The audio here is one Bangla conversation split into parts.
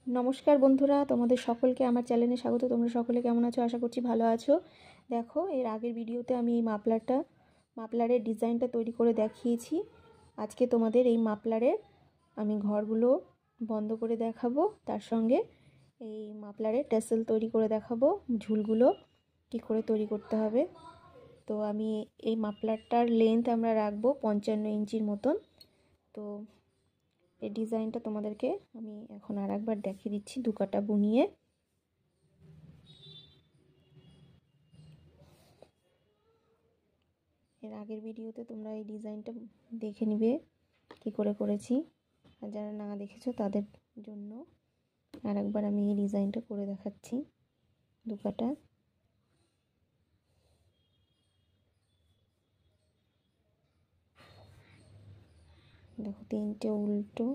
नमस्कार बंधुरा तुम्हारे सकल के आमार चैनेले स्वागत। तुम्हारा सकले केमन आछो? आशा करछि भालो आछो। देखो एर आगेर भिडियोते आमी माफलारेर डिजाइनटा तैरी करे देखिएछि। आजके तोमादेर एई माफलारेर आमी घरगुलो बंद करे देखाबो, तार संगे एई माफलारेर टेसेल तैरी करे देखाबो, झुलगुलो कि करे तैरी करते हबे। तो आमी एई माफलारटार लेंथ आमरा राखबो 55 इंचिर मतन। तो এই ডিজাইনটা তোমাদেরকে আমি এখন আরেকবার দেখিয়ে দিচ্ছি দু কাটা বুনিয়ে। এর আগের ভিডিওতে তোমরা এই ডিজাইনটা দেখে নিবে কি করে করেছি, আর যারা না দেখেছো তাদের জন্য আরেকবার আমি এই ডিজাইনটা করে দেখাচ্ছি। দু কাটা দেখো, তিনটে উল্টো,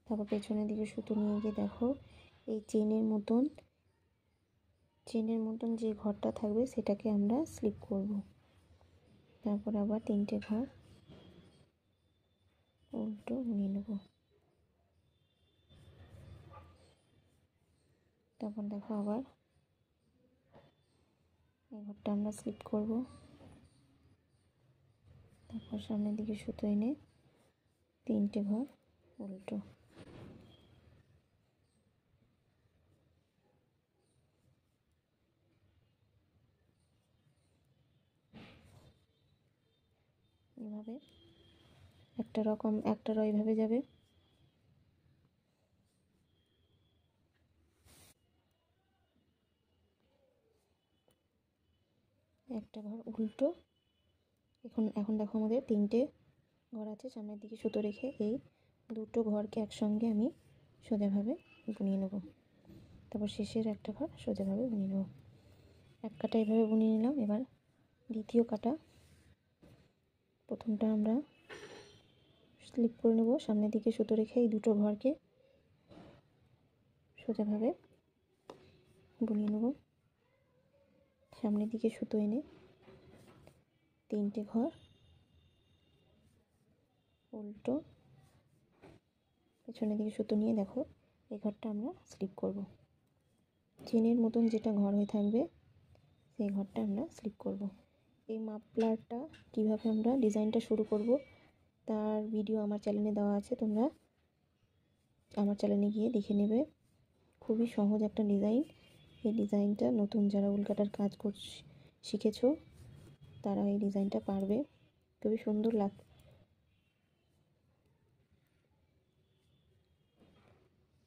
তারপর পেছনের দিকে সুতো নিয়ে গিয়ে দেখো এই চেনের মতন যে ঘরটা থাকবে সেটাকে আমরা স্লিপ করব। তারপর আবার তিনটে ঘর উল্টো বুনিয়ে নেব। তারপর দেখো আবার এই ঘরটা আমরা স্লিপ করব। তারপর সামনের দিকে সুতো এনে তিনটে ঘর উল্টো। এভাবে একটা এইভাবে যাবে, একটা ঘর উল্টো। এখন দেখো আমাদের তিনটে ঘর আছে, সামনের দিকে সুতো রেখে এই দুটো ঘরকে একসঙ্গে আমি সোজাভাবে বুনিয়ে নেব। তারপর শেষের একটা ঘর সোজাভাবে বুনিয়ে নেব। এক কাটা এইভাবে বুনিয়ে নিলাম। এবার দ্বিতীয় কাটা, প্রথমটা আমরা স্লিপ করে নেব, সামনের দিকে সুতো রেখে এই দুটো ঘরকে সোজাভাবে বুনিয়ে নেব। সামনের দিকে সুতো এনে তিনটে ঘর উল্টো, পেছনের দিকে সুতো নিয়ে দেখো এই ঘরটা আমরা স্লিপ করব। চেনের মতন যেটা ঘর হয়ে থাকবে সেই ঘরটা আমরা স্লিপ করব। এই মাফলারটা কিভাবে আমরা ডিজাইনটা শুরু করব তার ভিডিও আমার চ্যানেলে দেওয়া আছে, তোমরা আমার চ্যানেলে গিয়ে দেখে নেবে। খুবই সহজ একটা ডিজাইন। এই ডিজাইনটা নতুন যারা উল কাটার কাজ শিখেছো তারা এই ডিজাইনটা পারবে, খুবই সুন্দর লাগে।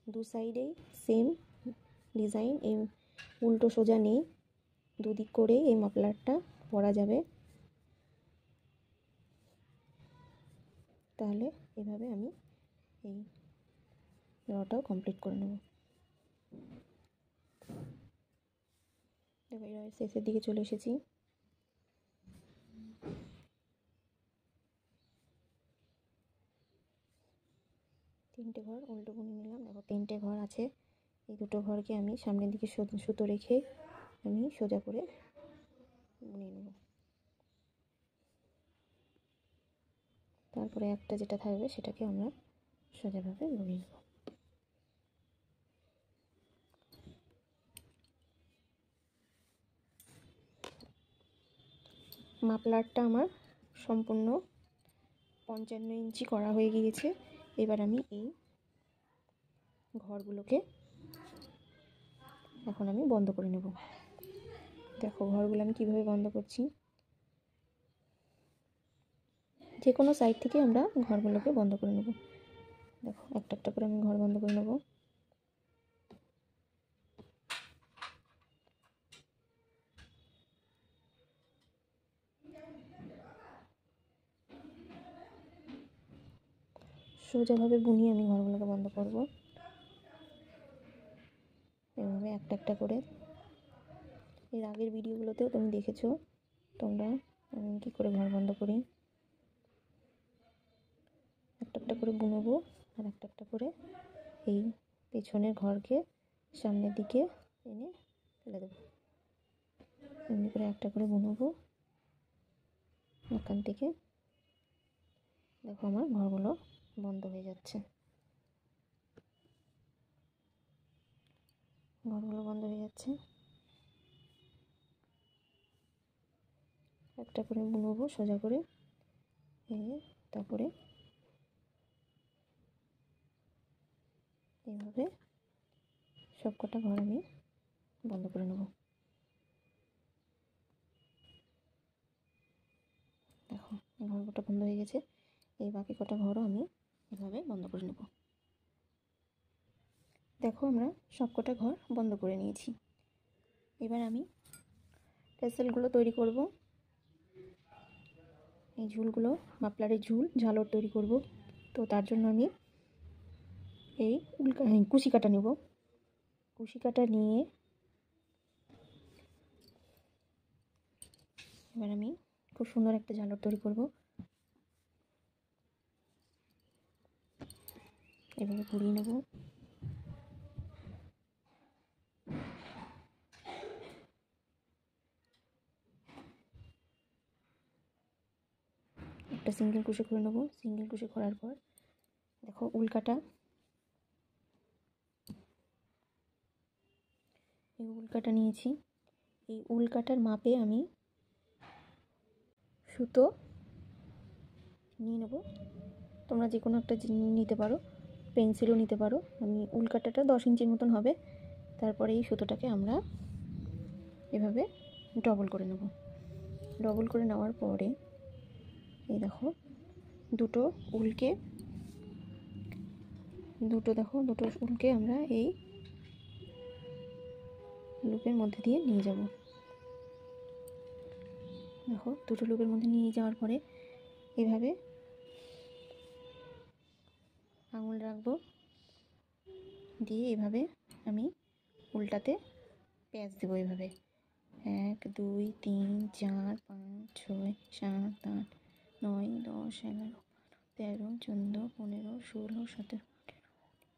দু সাইডেই সেম ডিজাইন, এই উল্টো সোজা নেই, দুদিক করে এই মাফলারটা পরা যাবে। তাহলে এভাবে আমি এই রটাও কমপ্লিট করে নেব। দেখো এবার শেষের দিকে চলে এসেছি। তিনটে ঘর উল্টো বুনে নিলাম। দেখো তিনটে ঘর আছে, এই দুটো ঘরকে আমি সামনের দিকে সুতো রেখে আমি সোজা করে বুনিয়ে নেব। তারপরে একটা যেটা থাকবে সেটাকে আমরা সোজাভাবে বুনিয়ে নেব। মাফলারটা আমার সম্পূর্ণ 55 ইঞ্চি করা হয়ে গিয়েছে। এবার আমি এই ঘরগুলোকে এখন আমি বন্ধ করে নেব। দেখো ঘরগুলো আমি কিভাবে বন্ধ করছি। যে কোনো সাইড থেকে আমরা ঘরগুলোকে বন্ধ করে নেব। দেখো একটা একটা করে আমি ঘর বন্ধ করে নেব। সোজাভাবে বুনিয়ে আমি ঘরগুলোকে বন্ধ করব, এভাবে একটা একটা করে। এর আগের ভিডিওগুলোতেও তুমি দেখেছো তোমরা আমি কী করে ঘর বন্ধ করি। একটা একটা করে বুনবো আর একটা একটা করে এই পেছনের ঘরকে সামনের দিকে এনে ফেলে দেবো। এমনি করে একটা করে বুনবো এখান থেকে। দেখো আমার ঘরগুলো বন্ধ হয়ে যাচ্ছে, ঘরগুলো বন্ধ হয়ে যাচ্ছে। একটা করে বুনবো সোজা করে, তারপরে এইভাবে সব কটা ঘর আমি বন্ধ করে নেব। দেখো এই ঘরটা বন্ধ হয়ে গেছে, এই বাকি কটা ঘরও আমি এভাবে বন্ধ করে নেব। দেখো আমরা সব কটা ঘর বন্ধ করে নিয়েছি। এবার আমি টেসেলগুলো তৈরি করব। এই ঝুলগুলো মাফলারের ঝুল ঝালর তৈরি করব। তো তার জন্য আমি এই কুশি কাটা নেব। কুশি কাটা নিয়ে এবার আমি খুব সুন্দর একটা ঝালর তৈরি করব। এভাবে ঘুরিয়ে নেব। একটা সিঙ্গেল ক্রোশে করে নেব। সিঙ্গেল ক্রোশে করার পর দেখো উল্কাটা, এই উল্কাটা নিয়েছি। এই উল্কাটার মাপে আমি সুতো নিয়ে নেব। তোমরা যে কোনো একটা নিতে পারো, পেন্সিলও নিতে পারো। আমি উল্কাটাটা 10 ইঞ্চির মতন হবে। তারপরে এই সুতোটাকে আমরা এভাবে ডবল করে নেব। ডবল করে নেওয়ার পরে এই দেখো দুটো উলকে আমরা এই লুপের মধ্যে দিয়ে নিয়ে যাব। দেখো দুটো লুপের মধ্যে নিয়ে যাওয়ার পরে এভাবে আঙুল রাখবো, দিয়ে এভাবে আমি উল্টাতে প্যাঁচ দেবো। এভাবে 1 2 3 4 5 6 7 8 9 10 11 13 14 15 16 17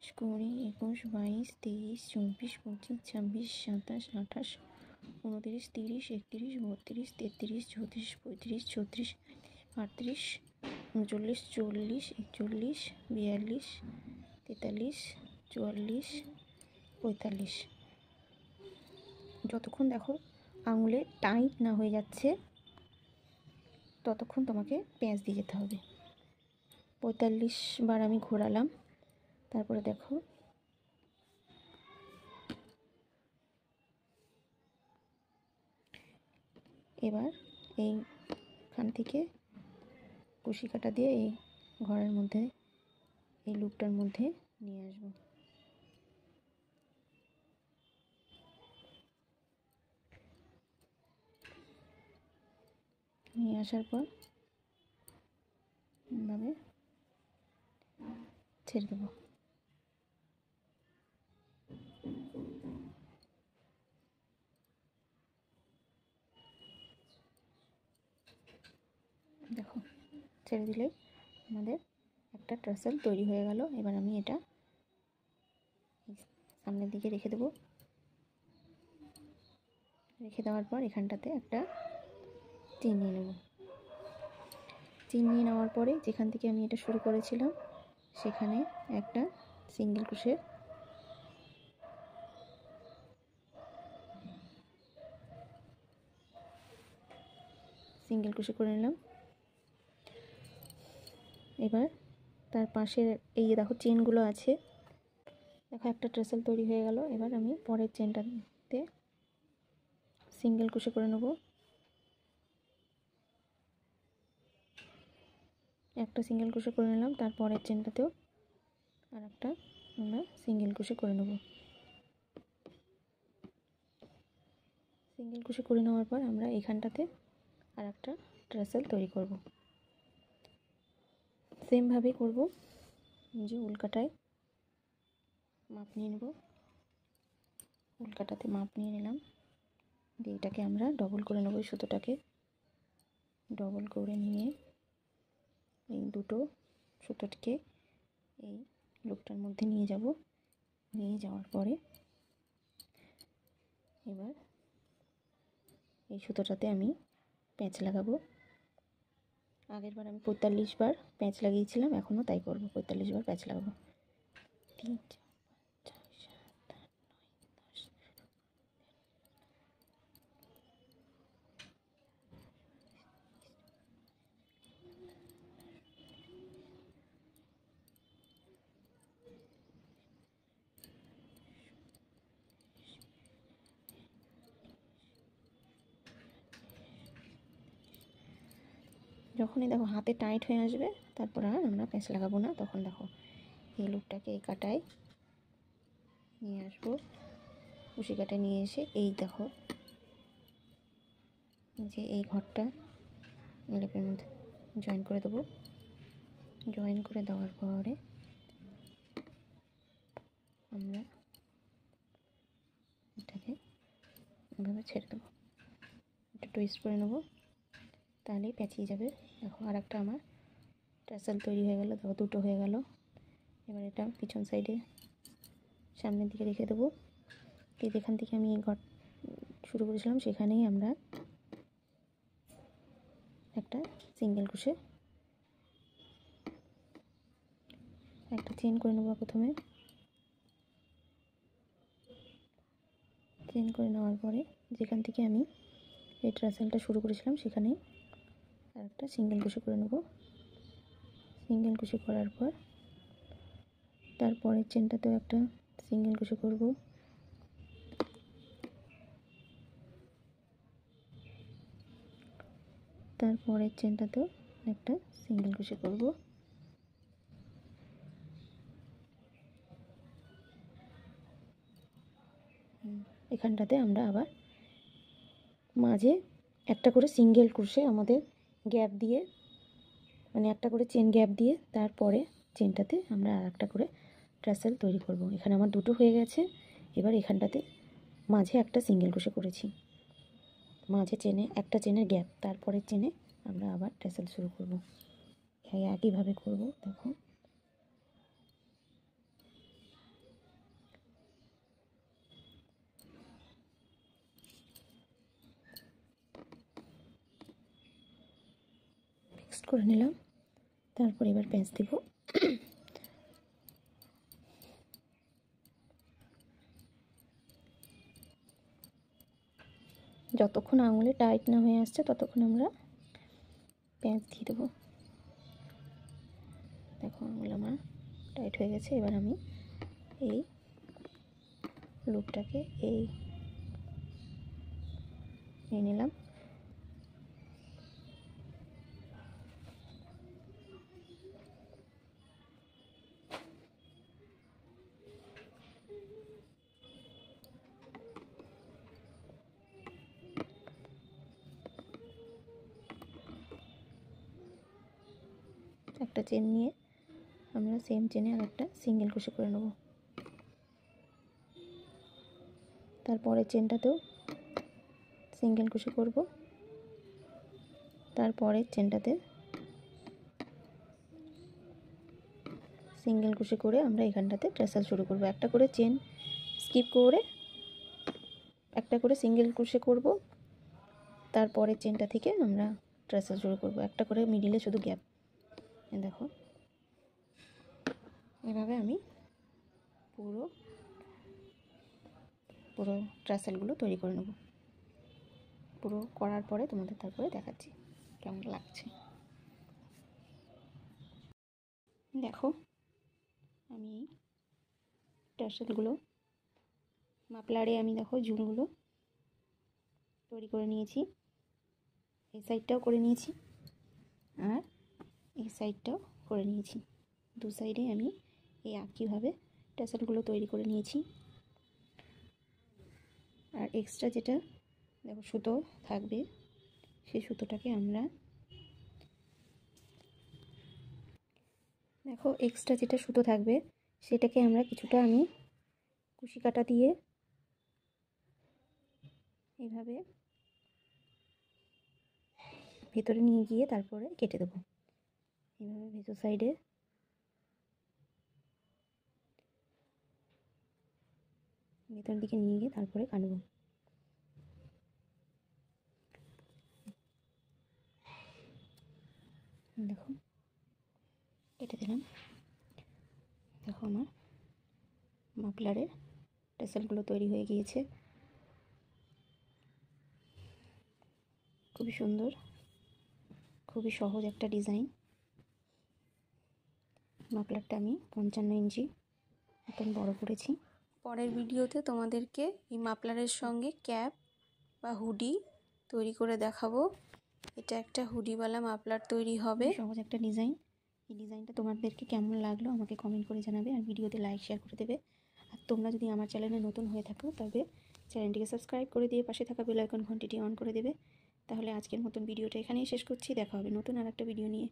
20 21 22 23 24 25 26 27 28 29 30 31 32 33 34 35 36 38 39 40 41 42 43 44 45। যতক্ষণ দেখো আঙুলে টাইট না হয়ে যাচ্ছে ততক্ষণ তোমাকে পেঁচ দিয়ে যেতে হবে। 45 বার আমি ঘোরালাম। তারপরে দেখো এবার এইখান থেকে কুশি কাটা দিয়ে এই ঘরের মধ্যে, এই লুপটার মধ্যে নিয়ে আসবো। নিয়ে আসার পর এইভাবে ছেড়ে দেবো। দেখো ছেড়ে দিলেই আমাদের একটা ট্রাসেল তৈরি হয়ে গেল। এবার আমি এটা সামনের দিকে রেখে দেবো। রেখে দেওয়ার পর এখানটাতে একটা চেন নিয়ে নেব। চেন নিয়ে নেওয়ার পরে যেখান থেকে আমি এটা শুরু করেছিলাম সেখানে একটা সিঙ্গেল ক্রোশে করে নিলাম। এবার তার পাশে এই দেখো চেনগুলো আছে, দেখো একটা ট্রেসেল তৈরি হয়ে গেল। এবার আমি পরের চেনটাতে সিঙ্গেল ক্রোশে করে নেব। একটা সিঙ্গেল ক্রোশে করে নিলাম, তারপরের চেনটাতেও আর একটা আমরা সিঙ্গেল ক্রোশে করে নেব। সিঙ্গেল ক্রোশে করে নেওয়ার পর আমরা এখানটাতে আর একটা ট্রেসেল তৈরি করব। সেমভাবেই করব। যে উল্কাটায় মাপ নিয়ে নেব, উল্কাটাতে মাপ নিয়ে নিলাম, দিয়ে এটাকে আমরা ডবল করে নেব। সুতোটাকে ডবল করে নিয়ে এই দুটো সুতোটিকে এই লুপটার মধ্যে নিয়ে যাব। নিয়ে যাওয়ার পরে এবার এই সুতোটাতে আমি প্যাঁচ লাগাবো। আগেরবার আমি 45 বার প্যাঁচ লাগিয়েছিলাম, এখনও তাই করব, 45 বার প্যাঁচ লাগাবো। 3 4 5 6 7 8 9 10। যখনই দেখো হাতে টাইট হয়ে আসবে তারপর আর আমরা প্যাঁচ লাগাবো না। তখন দেখো এই লুপটাকে এই কাটায় নিয়ে আসবো, কুশি কাটায় নিয়ে এসে এই দেখো যে এই ঘরটা লেপের মধ্যে জয়েন করে দেবো। জয়েন করে দেওয়ার পরে আমরা এটাকে এভাবে ছেড়ে দেবো, একটু টুইস্ট করে নেবো, তাহলেই পেঁচিয়ে যাবে। দেখো আর একটা আমার টাসেল তৈরি হয়ে গেল, দেখো দুটো হয়ে গেল। এবার এটা পিছন সাইডে সামনের দিকে রেখে দেবো। এই যেখান থেকে আমি এই ঘর শুরু করেছিলাম সেখানেই আমরা একটা সিঙ্গেল ক্রোশে একটা চেন করে নেবো। প্রথমে চেন করে নেওয়ার পরে যেখান থেকে আমি এই টাসেলটা শুরু করেছিলাম সেখানেই আর একটা সিঙ্গেল ক্রোশে করে নেব। সিঙ্গেল ক্রোশে করার পর তারপরের চেনটাতেও একটা সিঙ্গেল ক্রোশে করব। তারপরের চেনটাতেও একটা সিঙ্গেল ক্রোশে করব। এখানটাতে আমরা আবার মাঝে একটা করে সিঙ্গেল ক্রোশে আমাদের গ্যাপ দিয়ে, মানে একটা করে চেন গ্যাপ দিয়ে তারপরে চেনটাতে আমরা আর একটা করে টাসেল তৈরি করব। এখানে আমার দুটো হয়ে গেছে। এবার এখানটাতে মাঝে একটা সিঙ্গেল ক্রোশে করেছি, মাঝে চেনে একটা চেনের গ্যাপ, তারপরে চেনে আমরা আবার টাসেল শুরু করব। একইভাবে করব। দেখো ফিক্সড করে নিলাম। তারপর এবার প্যাঁচ দিব। যতক্ষণ আঙুলে টাইট না হয়ে আসছে ততক্ষণ আমরা প্যাঁচ দিয়ে দেবো। দেখো আঙুল আমার টাইট হয়ে গেছে। এবার আমি এই লুপটাকে এই নিয়ে নিলাম। একটা চেন নিয়ে আমরা সেম চেনে আর একটা সিঙ্গেল ক্রোশে করে নেব। তারপরে চেনটাতেও সিঙ্গেল ক্রোশে করব। তারপরের চেনটাতে সিঙ্গেল ক্রোশে করে আমরা এখানটাতে টাসেল শুরু করব। একটা করে চেন স্কিপ করে একটা করে সিঙ্গেল ক্রোশে করব, তারপরের চেনটা থেকে আমরা টাসেল শুরু করব। একটা করে মিডিলে শুধু গ্যাপ। দেখো এভাবে আমি পুরো টাসেলগুলো তৈরি করে নেব। পুরো করার পরে তোমাদের তারপরে দেখাচ্ছি কেমন লাগছে। দেখো আমি এই টাসেলগুলো মাপলারে আমি দেখো ঝুলগুলো তৈরি করে নিয়েছি। এই সাইডটাও করে নিয়েছি আর এই সাইডটাও করে নিয়েছি। দু সাইডে আমি এই একইভাবে টাসেলগুলো তৈরি করে নিয়েছি। আর এক্সট্রা যেটা দেখো সুতো থাকবে সেই সুতোটাকে আমরা দেখো এক্সট্রা যেটা সুতো থাকবে সেটাকে আমরা কিছুটা আমি কুশি কাটা দিয়ে এইভাবে ভেতরে নিয়ে গিয়ে তারপরে কেটে দেবো। এইভাবে ভেতর সাইডে ভেতর দিকে নিয়ে গিয়ে তারপরে কাটবো। দেখো কেটে দিলাম। দেখো আমার মাফলারের টেসেলগুলো তৈরি হয়ে গিয়েছে। খুবই সুন্দর, খুবই সহজ একটা ডিজাইন। মাফলারটা আমি 55 ইঞ্চি মতন বড় করেছি। পরের ভিডিওতে তোমাদেরকে এই মাফলারের সঙ্গে ক্যাপ বা হুডি তৈরি করে দেখাবো। এটা একটা হুডিওয়ালা মাফলার তৈরি হবে। সহজ একটা ডিজাইন। এই ডিজাইনটা তোমাদেরকে কেমন লাগলো আমাকে কমেন্ট করে জানাবে, আর ভিডিওতে লাইক শেয়ার করে দেবে। আর তোমরা যদি আমার চ্যানেলে নতুন হয়ে থাকো তবে চ্যানেলটিকে সাবস্ক্রাইব করে দিয়ে পাশে থাকা বেল আইকন ঘন্টিটি অন করে দেবে। তাহলে আজকের মতন ভিডিওটা এখানেই শেষ করছি। দেখা হবে নতুন আর একটা ভিডিও নিয়ে।